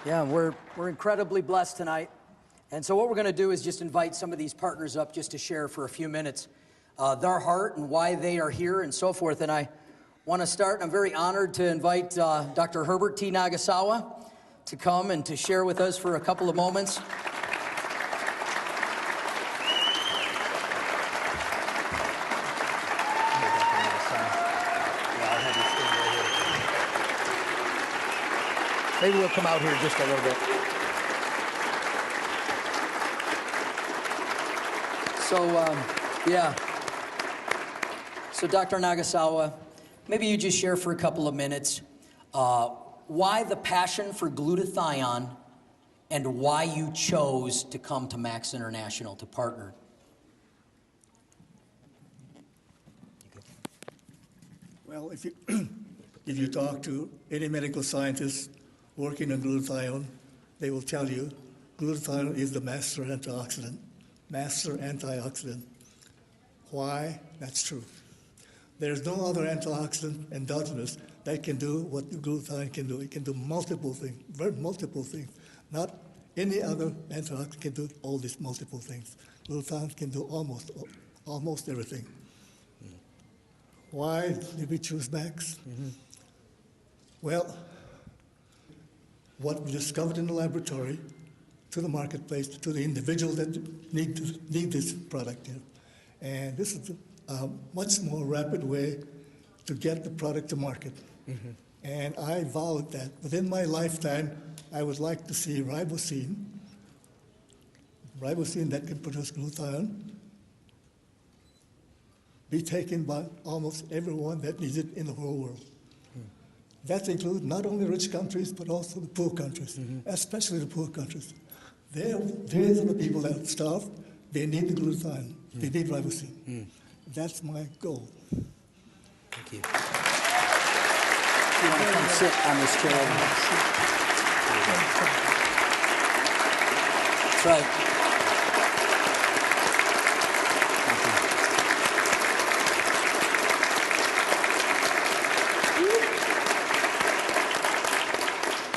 Yeah, we're incredibly blessed tonight. And so what we're going to do is just invite some of these partners up just to share for a few minutes their heart and why they are here and so forth. And I want to start, I'm very honored to invite Dr. Herbert T. Nagasawa to come and to share with us for a couple of moments. Maybe we'll come out here just a little bit. So Dr. Nagasawa, maybe you just share for a couple of minutes why the passion for glutathione and why you chose to come to Max International to partner. Well, if you talk to any medical scientist working on glutathione, they will tell you glutathione is the master antioxidant. Master antioxidant. Why? That's true. There's no other antioxidant endogenous that can do what the glutathione can do. It can do multiple things, very multiple things. Not any other antioxidant can do all these multiple things. Glutathione can do almost everything. Why did we choose Max? Well, what we discovered in the laboratory to the marketplace, to the individual that need this product. And this is a much more rapid way to get the product to market. And I vowed that within my lifetime, I would like to see ribosine that can produce glutathione, be taken by almost everyone that needs it in the whole world. That includes not only rich countries, but also the poor countries, especially the poor countries. These are the people that starve. They need the glutathione. They need ribosine. That's my goal. Thank you. You want to come sit on this chair? That's right.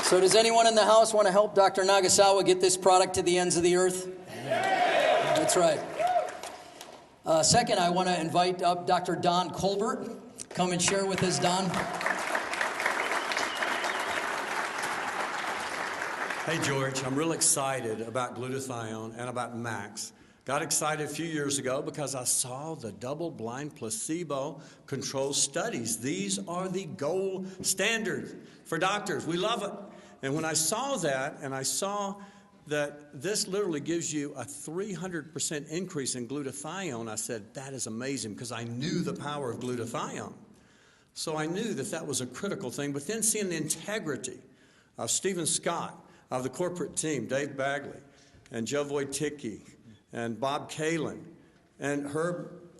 So does anyone in the house want to help Dr. Nagasawa get this product to the ends of the earth? That's right. Second, I want to invite up Dr. Don Colbert. Come and share with us, Don. Hey, George, I'm real excited about glutathione and about Max. Got excited a few years ago because I saw the double-blind placebo-controlled studies. These are the gold standard for doctors. We love it. And when I saw that, and I saw that this literally gives you a 300% increase in glutathione, I said, that is amazing, because I knew the power of glutathione. So I knew that that was a critical thing. But then seeing the integrity of Stephen Scott, of the corporate team, Dave Bagley, and Joe Voyticky, and Bob Kalin, and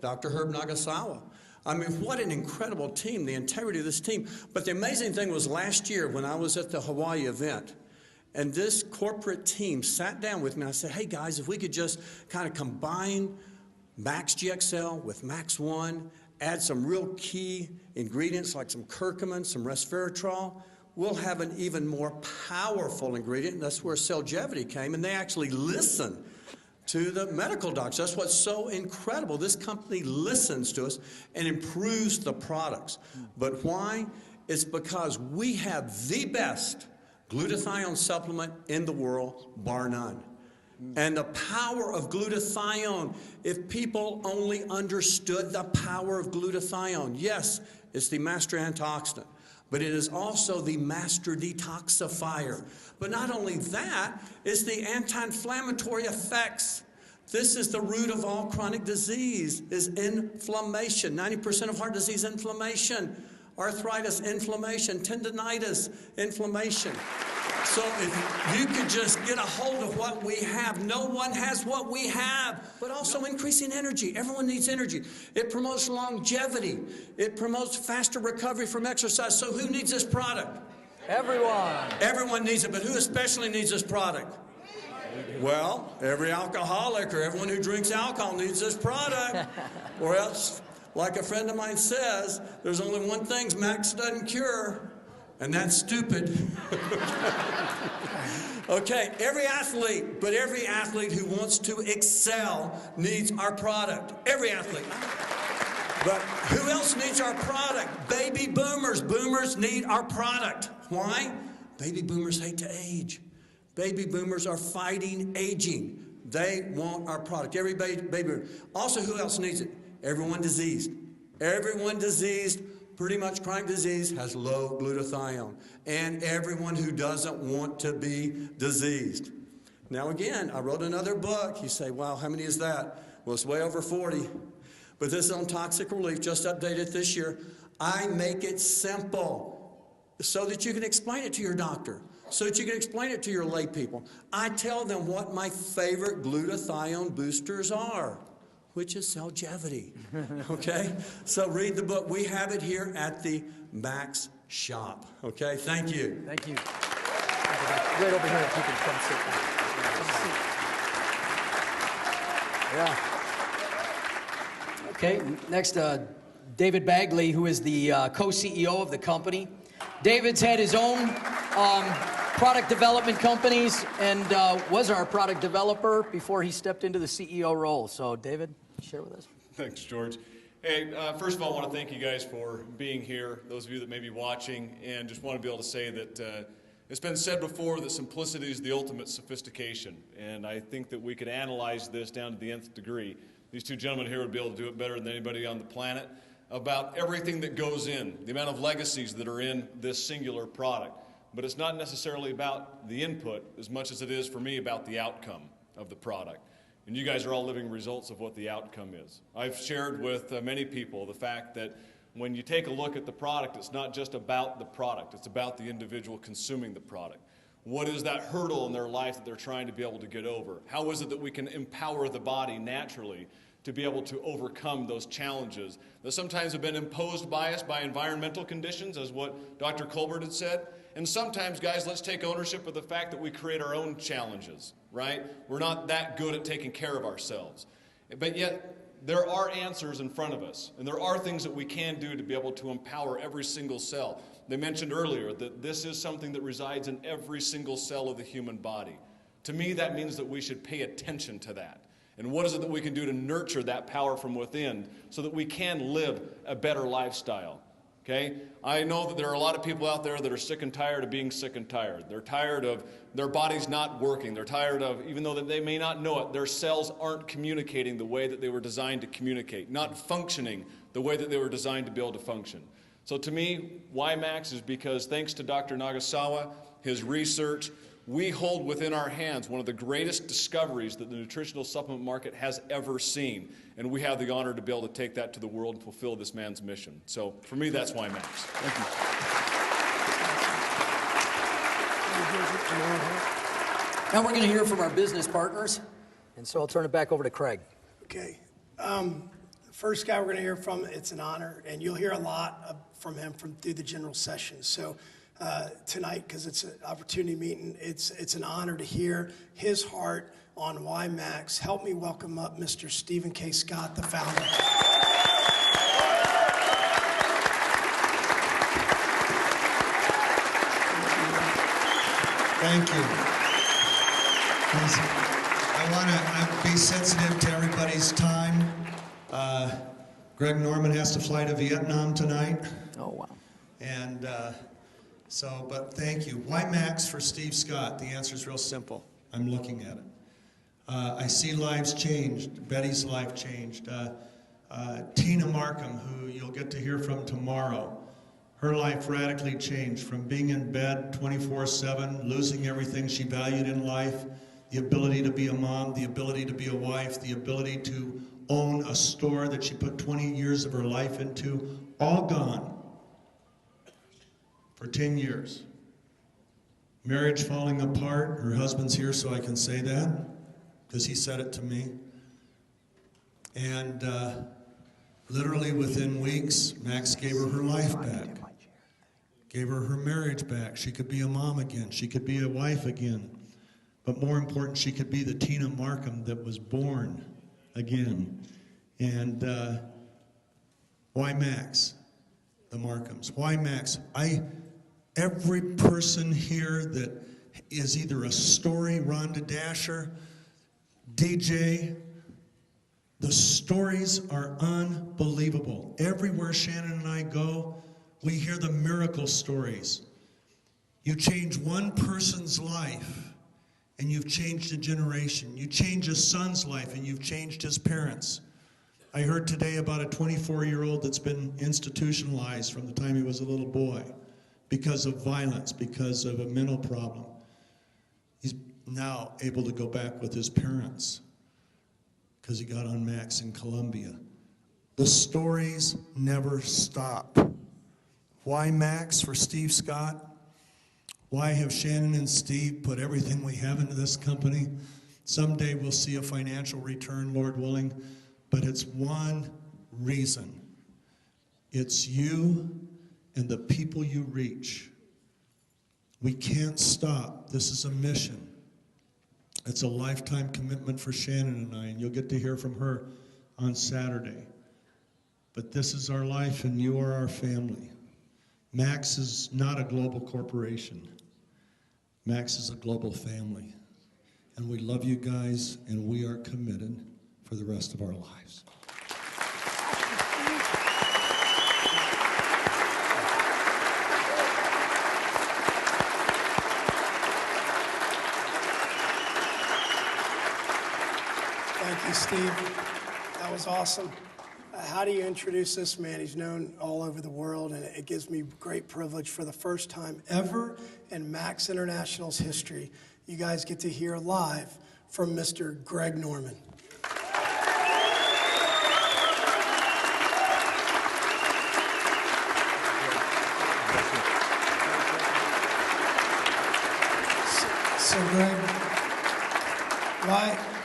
Dr. Herb Nagasawa. I mean, what an incredible team, the integrity of this team. But the amazing thing was last year when I was at the Hawaii event, and this corporate team sat down with me, and I said, hey guys, if we could just kind of combine Max GXL with Max One, add some real key ingredients like some curcumin, some resveratrol, we'll have an even more powerful ingredient. And that's where Cellgevity came, and they actually listened to the medical doctors. That's what's so incredible. This company listens to us and improves the products. But why? It's because we have the best glutathione supplement in the world, bar none. And the power of glutathione, if people only understood the power of glutathione, yes, it's the master antioxidant, but it is also the master detoxifier. But not only that, it's the anti-inflammatory effects. This is the root of all chronic disease, is inflammation. 90% of heart disease, inflammation. Arthritis, inflammation. Tendinitis, inflammation. So if you could just get a hold of what we have, no one has what we have, but also increasing energy. Everyone needs energy. It promotes longevity. It promotes faster recovery from exercise. So who needs this product? Everyone. Everyone needs it, but who especially needs this product? Well, every alcoholic or everyone who drinks alcohol needs this product. Or else, like a friend of mine says, there's only one thing Max doesn't cure. And that's stupid. Okay, every athlete who wants to excel needs our product. Every athlete. But who else needs our product? Baby boomers. Boomers need our product. Why? Baby boomers hate to age. Baby boomers are fighting aging. They want our product. Every baby boomer. Also, who else needs it? Everyone diseased. Everyone diseased, pretty much chronic disease, has low glutathione. And everyone who doesn't want to be diseased. Now again, I wrote another book. You say, wow, how many is that? Well, it's way over 40. But this is on toxic relief, just updated this year. I make it simple so that you can explain it to your doctor, so that you can explain it to your lay people. I tell them what my favorite glutathione boosters are, which is Celgevity, okay? So read the book. We have it here at the Max shop, okay? Thank you. Thank you. Right over here, if you can come sit down. Yeah. Okay, next, David Bagley, who is the co-CEO of the company. David's had his own product development companies and was our product developer before he stepped into the CEO role. So, David, share with us. Thanks, George. Hey, first of all, I want to thank you guys for being here, those of you that may be watching, and just want to be able to say that it's been said before that simplicity is the ultimate sophistication, and I think that we could analyze this down to the nth degree. These two gentlemen here would be able to do it better than anybody on the planet about everything that goes in, the amount of legacies that are in this singular product. But it's not necessarily about the input as much as it is, for me, about the outcome of the product. And you guys are all living results of what the outcome is. I've shared with many people the fact that when you take a look at the product, it's not just about the product, it's about the individual consuming the product. What is that hurdle in their life that they're trying to be able to get over? How is it that we can empower the body naturally to be able to overcome those challenges that sometimes have been imposed by us by environmental conditions, as what Dr. Colbert had said? And sometimes, guys, let's take ownership of the fact that we create our own challenges, right? We're not that good at taking care of ourselves. But yet, there are answers in front of us, and there are things that we can do to be able to empower every single cell. They mentioned earlier that this is something that resides in every single cell of the human body. To me, that means that we should pay attention to that. And what is it that we can do to nurture that power from within so that we can live a better lifestyle? Okay? I know that there are a lot of people out there that are sick and tired of being sick and tired. They're tired of their bodies not working. They're tired of, even though that they may not know it, their cells aren't communicating the way that they were designed to communicate, not functioning the way that they were designed to be able to function. So to me, why Max is because thanks to Dr. Nagasawa, his research, we hold within our hands one of the greatest discoveries that the nutritional supplement market has ever seen. And we have the honor to be able to take that to the world and fulfill this man's mission. So for me, that's why Max. Thank you. Now we're going to hear from our business partners. And so I'll turn it back over to Craig. Okay. First guy we're going to hear from, it's an honor. And you'll hear a lot from him through the general session. So tonight, because it's an opportunity meeting, it's an honor to hear his heart on why Max. Help me welcome up Mr. Stephen K. Scott, the founder. Thank you. I want to be sensitive to everybody's time. Greg Norman has to fly to Vietnam tonight. Oh, wow. And but thank you. Why Max for Steve Scott? The answer is real simple. I'm looking at it. I see lives changed. Betty's life changed. Tina Markham, who you'll get to hear from tomorrow, her life radically changed from being in bed 24/7, losing everything she valued in life, the ability to be a mom, the ability to be a wife, the ability to own a store that she put 20 years of her life into, all gone for 10 years. Marriage falling apart. Her husband's here so I can say that, because he said it to me. And literally within weeks, Max gave her her life back. Gave her her marriage back. She could be a mom again. She could be a wife again. But more important, she could be the Tina Markham that was born again. And why Max? The Markhams. Why Max? every person here that is either a story, Rhonda Dasher, DJ, the stories are unbelievable. Everywhere Shannon and I go, we hear the miracle stories. You change one person's life, and you've changed a generation. You change a son's life, and you've changed his parents. I heard today about a 24-year-old that's been institutionalized from the time he was a little boy because of violence, because of a mental problem. He's now able to go back with his parents because he got on Max in Columbia. The stories never stop. Why Max for Steve Scott? Why have Shannon and Steve put everything we have into this company? Someday we'll see a financial return, Lord willing, but it's one reason. It's you and the people you reach. We can't stop. This is a mission. It's a lifetime commitment for Shannon and I, and you'll get to hear from her on Saturday. But this is our life, and you are our family. Max is not a global corporation. Max is a global family. And we love you guys, and we are committed for the rest of our lives. Thank you, Steve. That was awesome. How do you introduce this man? He's known all over the world, and it gives me great privilege for the first time ever in Max International's history. You guys get to hear live from Mr. Greg Norman. So Greg,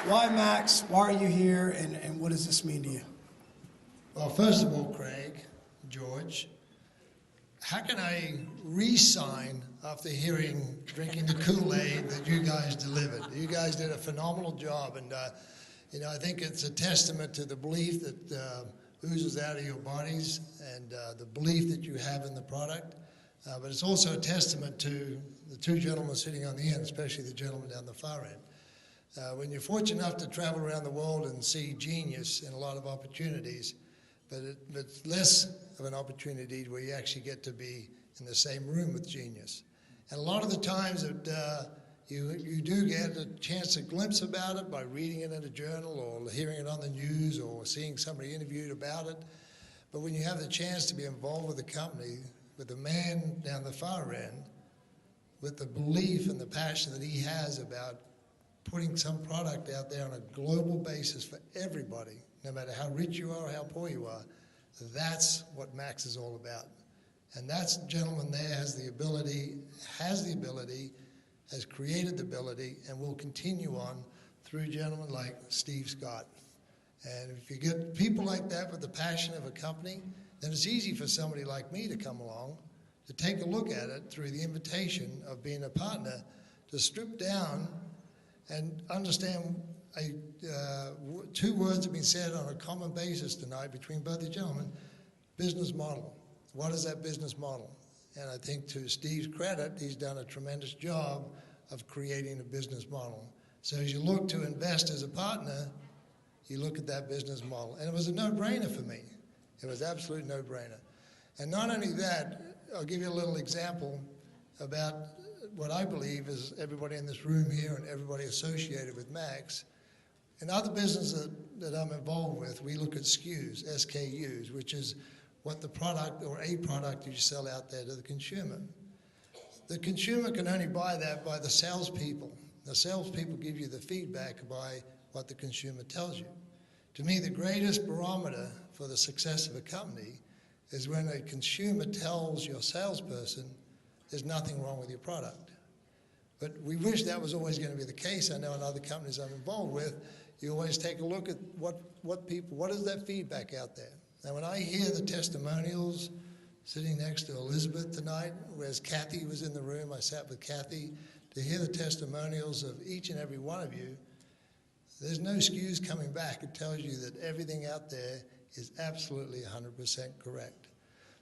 why Max? Why are you here, and what does this mean to you? Well, first of all, Craig, George, how can I re-sign after drinking the Kool-Aid that you guys delivered? You guys did a phenomenal job, and I think it's a testament to the belief that oozes out of your bodies and the belief that you have in the product. But it's also a testament to the two gentlemen sitting on the end, especially the gentleman down the far end. When you're fortunate enough to travel around the world and see genius in a lot of opportunities, but it's less of an opportunity where you actually get to be in the same room with genius. And a lot of the times that you do get a chance to glimpse about it by reading it in a journal or hearing it on the news or seeing somebody interviewed about it. But when you have the chance to be involved with the company, with the man down the far end, with the belief and the passion that he has about putting some product out there on a global basis for everybody, no matter how rich you are or how poor you are, that's what Max is all about. And that gentleman there has the ability, has created the ability, and will continue on through gentlemen like Steve Scott. And if you get people like that with the passion of a company, then it's easy for somebody like me to come along, to take a look at it through the invitation of being a partner, to strip down and understand two words have been said on a common basis tonight between both the gentlemen: business model. What is that business model? And I think to Steve's credit, he's done a tremendous job of creating a business model. So as you look to invest as a partner, you look at that business model. And it was a no-brainer for me. It was absolute no-brainer. And not only that, I'll give you a little example about what I believe is everybody in this room here and everybody associated with Max. In other businesses that I'm involved with, we look at SKUs, SKUs, which is what the product or a product you sell out there to the consumer. The consumer can only buy that by the salespeople. The salespeople give you the feedback by what the consumer tells you. To me, the greatest barometer for the success of a company is when a consumer tells your salesperson there's nothing wrong with your product. But we wish that was always going to be the case. I know in other companies I'm involved with, you always take a look at what is that feedback out there. Now, when I hear the testimonials, sitting next to Elizabeth tonight, whereas Kathy was in the room, I sat with Kathy, to hear the testimonials of each and every one of you, there's no excuse coming back. It tells you that everything out there is absolutely 100% correct.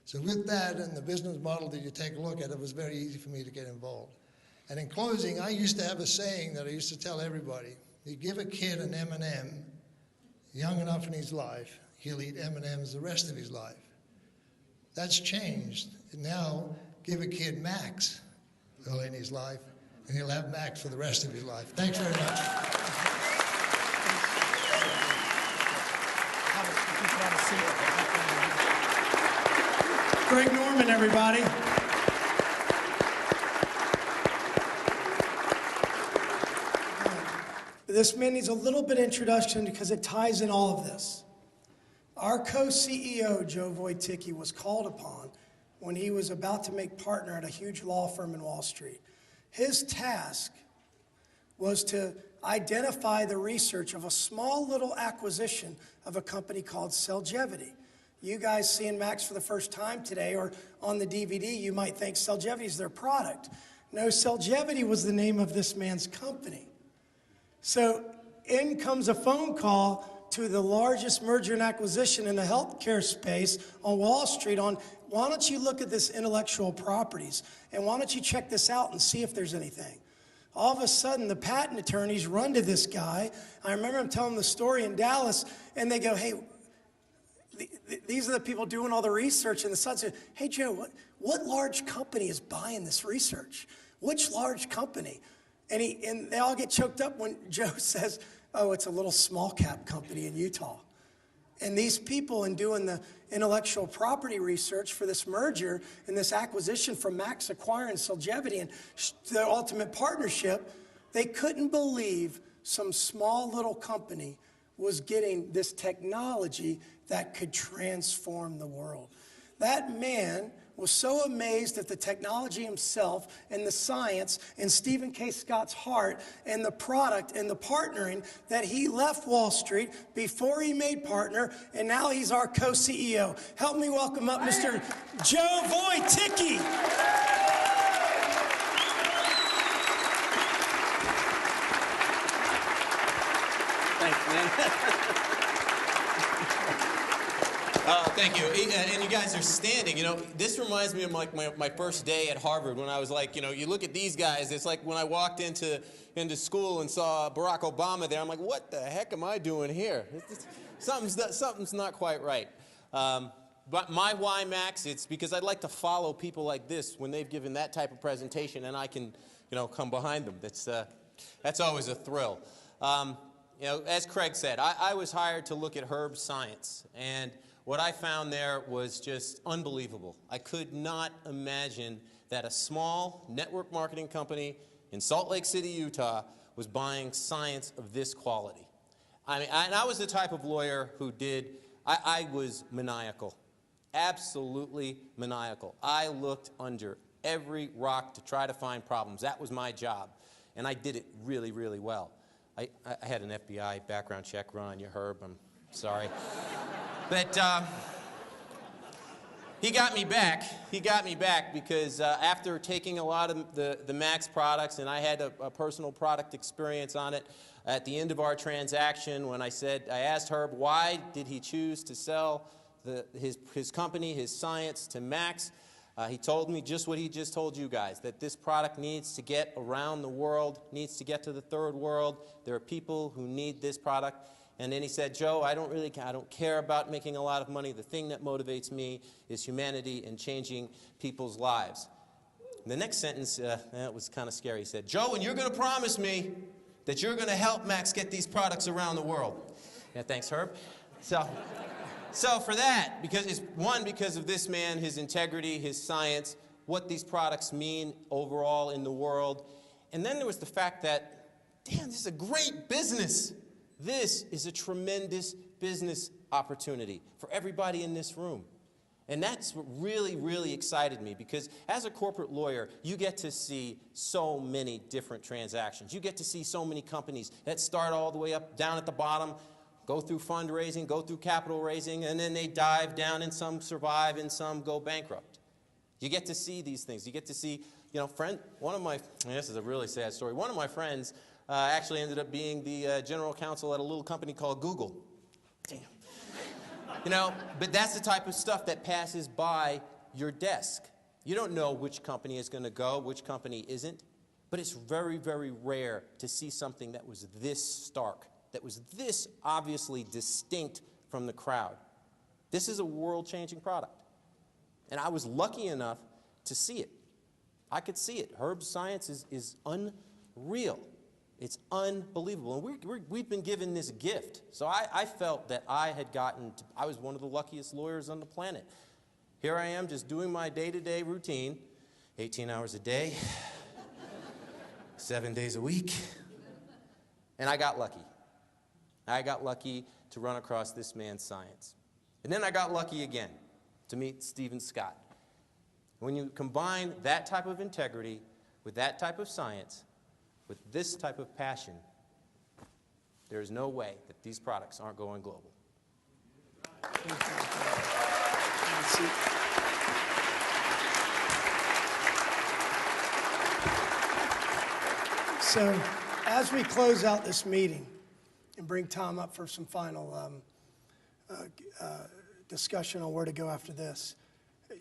So with that and the business model that you take a look at, it was very easy for me to get involved. And in closing, I used to have a saying that I used to tell everybody. You give a kid an M&M young enough in his life, he'll eat M&Ms the rest of his life. That's changed. Now, give a kid Max early in his life, and he'll have Max for the rest of his life. Thanks very much. Greg Norman, everybody. This man needs a little bit of introduction because it ties in all of this. Our co-CEO, Joe Voyticky, was called upon when he was about to make partner at a huge law firm in Wall Street. His task was to identify the research of a small little acquisition of a company called Celgevity. You guys seeing Max for the first time today or on the DVD, you might think Celgevity is their product. No, Celgevity was the name of this man's company. So in comes a phone call to the largest merger and acquisition in the healthcare space on Wall Street on, why don't you look at this intellectual properties and why don't you check this out and see if there's anything. All of a sudden, the patent attorneys run to this guy. I remember him telling the story in Dallas, and they go, hey, these are the people doing all the research, and the son said, hey, Joe, what large company is buying this research? Which large company? And they all get choked up when Joe says, oh, it's a little small cap company in Utah. And these people, in doing the intellectual property research for this merger and this acquisition from Max acquiring Celgevity and the ultimate partnership, they couldn't believe some small little company was getting this technology that could transform the world. That man was so amazed at the technology himself and the science and Stephen K. Scott's heart and the product and the partnering that he left Wall Street before he made partner, and now he's our co-CEO. Help me welcome up Mr. Joe Voyticky. Thanks, man. Thank you. And you guys are standing. You know, this reminds me of like my first day at Harvard when I was like, you know, you look at these guys. It's like when I walked into school and saw Barack Obama there. I'm like, what the heck am I doing here? Something's not quite right. But my why, Max, it's because I'd like to follow people like this when they've given that type of presentation, and I can, you know, come behind them. That's always a thrill. You know, as Craig said, I was hired to look at Herb's science, and what I found there was just unbelievable. I could not imagine that a small network marketing company in Salt Lake City, Utah, was buying science of this quality. I mean, I was the type of lawyer who I was maniacal, absolutely maniacal. I looked under every rock to try to find problems. That was my job, and I did it really, really well. I had an FBI background check run on you, Herb. I'm sorry. But he got me back. He got me back because after taking a lot of the Max products, and I had a personal product experience on it, at the end of our transaction, when I asked Herb why did he choose to sell his company, his science, to Max, he told me just what he just told you guys, that this product needs to get around the world, needs to get to the third world. There are people who need this product. And then he said, Joe, I don't care about making a lot of money. The thing that motivates me is humanity and changing people's lives. The next sentence, that was kind of scary. He said, Joe, and you're going to promise me that you're going to help Max get these products around the world. Yeah, thanks, Herb. So for that, because of this man, his integrity, his science, what these products mean overall in the world. And then there was the fact that, damn, this is a great business. This is a tremendous business opportunity for everybody in this room. And that's what really, really excited me, because as a corporate lawyer, you get to see so many different transactions. You get to see so many companies that start all the way up, down at the bottom, go through fundraising, go through capital raising, and then they dive down, and some survive and some go bankrupt. You get to see these things. You get to see, you know, this is a really sad story. One of my friends actually ended up being the general counsel at a little company called Google. Damn. You know, but that's the type of stuff that passes by your desk. You don't know which company is going to go, which company isn't, but it's very, very rare to see something that was this stark, that was this obviously distinct from the crowd. This is a world-changing product, and I was lucky enough to see it. I could see it. Herb's science is unreal. It's unbelievable, and we've been given this gift. So I felt that I was one of the luckiest lawyers on the planet. Here I am just doing my day-to-day routine, 18 hours a day, 7 days a week, and I got lucky. I got lucky to run across this man's science. And then I got lucky again to meet Stephen Scott. When you combine that type of integrity with that type of science, with this type of passion, there is no way that these products aren't going global. So as we close out this meeting and bring Tom up for some final discussion on where to go after this,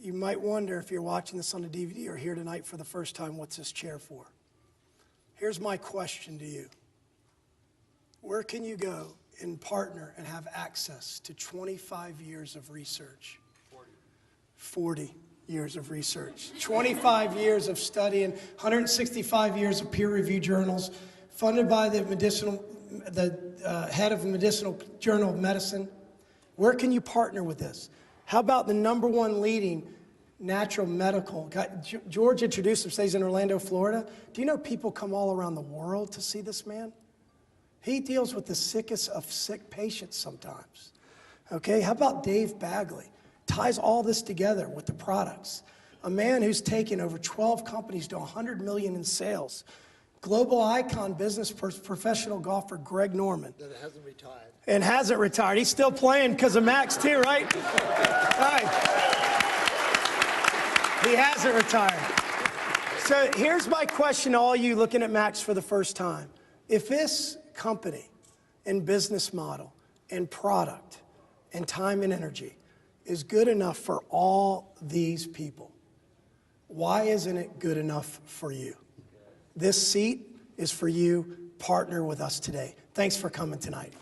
you might wonder, if you're watching this on the DVD or here tonight for the first time, what's this chair for? Here's my question to you. Where can you go and partner and have access to 25 years of research? 40 years of research. 25 years of studying, 165 years of peer-reviewed journals, funded by the head of the Medicinal Journal of Medicine. Where can you partner with this? How about the #1 leading natural medical? George introduced him, he's in Orlando, Florida. Do you know people come all around the world to see this man? He deals with the sickest of sick patients sometimes. Okay, how about Dave Bagley? Ties all this together with the products. A man who's taken over 12 companies to 100 million in sales. Global icon business professional golfer Greg Norman. That hasn't retired. And hasn't retired. He's still playing because of Max too, right? All right. He hasn't retired. So here's my question to all you looking at Max for the first time. If this company and business model and product and time and energy is good enough for all these people, why isn't it good enough for you? This seat is for you. Partner with us today. Thanks for coming tonight.